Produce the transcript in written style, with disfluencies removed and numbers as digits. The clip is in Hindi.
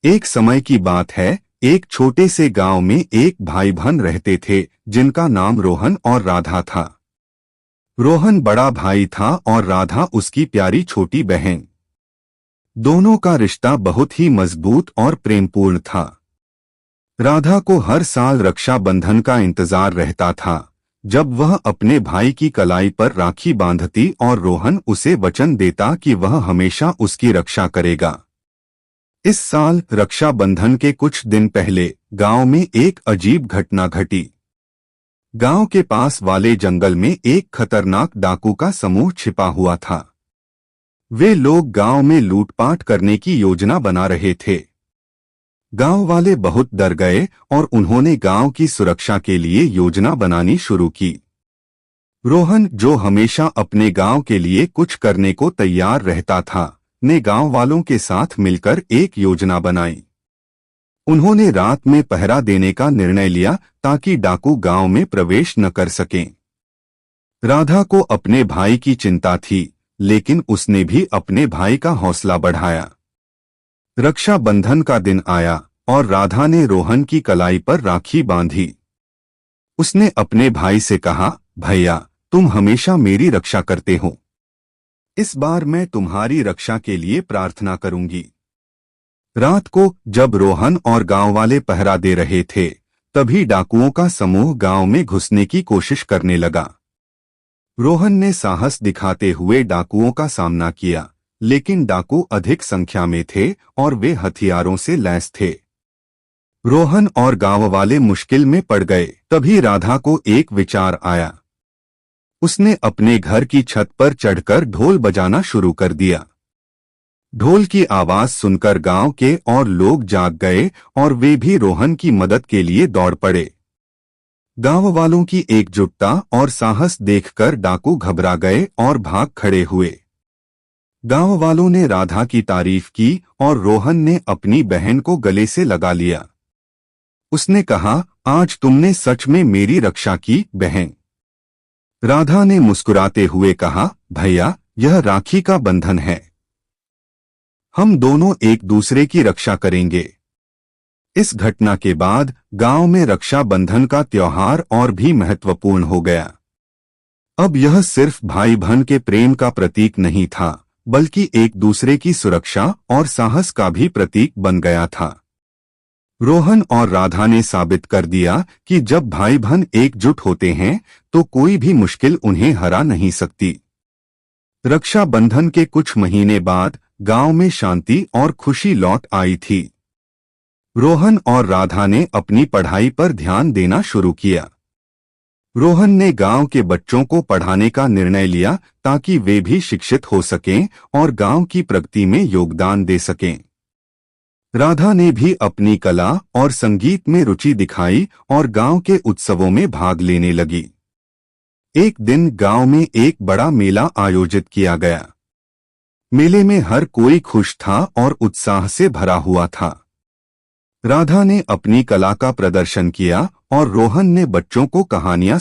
एक समय की बात है, एक छोटे से गांव में एक भाई बहन रहते थे जिनका नाम रोहन और राधा था। रोहन बड़ा भाई था और राधा उसकी प्यारी छोटी बहन। दोनों का रिश्ता बहुत ही मजबूत और प्रेमपूर्ण था। राधा को हर साल रक्षाबंधन का इंतजार रहता था, जब वह अपने भाई की कलाई पर राखी बांधती और रोहन उसे वचन देता कि वह हमेशा उसकी रक्षा करेगा। इस साल रक्षाबंधन के कुछ दिन पहले गांव में एक अजीब घटना घटी। गांव के पास वाले जंगल में एक खतरनाक डाकू का समूह छिपा हुआ था। वे लोग गांव में लूटपाट करने की योजना बना रहे थे। गांव वाले बहुत डर गए और उन्होंने गांव की सुरक्षा के लिए योजना बनानी शुरू की। रोहन, जो हमेशा अपने गांव के लिए कुछ करने को तैयार रहता था, ने गांव वालों के साथ मिलकर एक योजना बनाई। उन्होंने रात में पहरा देने का निर्णय लिया ताकि डाकू गांव में प्रवेश न कर सकें। राधा को अपने भाई की चिंता थी, लेकिन उसने भी अपने भाई का हौसला बढ़ाया। रक्षाबंधन का दिन आया और राधा ने रोहन की कलाई पर राखी बांधी। उसने अपने भाई से कहा, भैया, तुम हमेशा मेरी रक्षा करते हो। इस बार मैं तुम्हारी रक्षा के लिए प्रार्थना करूंगी। रात को जब रोहन और गांव वाले पहरा दे रहे थे, तभी डाकुओं का समूह गांव में घुसने की कोशिश करने लगा। रोहन ने साहस दिखाते हुए डाकुओं का सामना किया, लेकिन डाकू अधिक संख्या में थे और वे हथियारों से लैस थे। रोहन और गांव वाले मुश्किल में पड़ गए। तभी राधा को एक विचार आया। उसने अपने घर की छत पर चढ़कर ढोल बजाना शुरू कर दिया। ढोल की आवाज सुनकर गांव के और लोग जाग गए और वे भी रोहन की मदद के लिए दौड़ पड़े। गांव वालों की एकजुटता और साहस देखकर डाकू घबरा गए और भाग खड़े हुए। गांव वालों ने राधा की तारीफ की और रोहन ने अपनी बहन को गले से लगा लिया। उसने कहा, आज तुमने सच में मेरी रक्षा की, बहन। राधा ने मुस्कुराते हुए कहा, भैया, यह राखी का बंधन है। हम दोनों एक दूसरे की रक्षा करेंगे। इस घटना के बाद गांव में रक्षाबंधन का त्योहार और भी महत्वपूर्ण हो गया। अब यह सिर्फ भाई बहन के प्रेम का प्रतीक नहीं था, बल्कि एक दूसरे की सुरक्षा और साहस का भी प्रतीक बन गया था। रोहन और राधा ने साबित कर दिया कि जब भाई बहन एकजुट होते हैं तो कोई भी मुश्किल उन्हें हरा नहीं सकती। रक्षाबंधन के कुछ महीने बाद गांव में शांति और खुशी लौट आई थी। रोहन और राधा ने अपनी पढ़ाई पर ध्यान देना शुरू किया। रोहन ने गांव के बच्चों को पढ़ाने का निर्णय लिया ताकि वे भी शिक्षित हो सकें और गांव की प्रगति में योगदान दे सकें। राधा ने भी अपनी कला और संगीत में रुचि दिखाई और गांव के उत्सवों में भाग लेने लगी। एक दिन गांव में एक बड़ा मेला आयोजित किया गया। मेले में हर कोई खुश था और उत्साह से भरा हुआ था। राधा ने अपनी कला का प्रदर्शन किया और रोहन ने बच्चों को कहानियां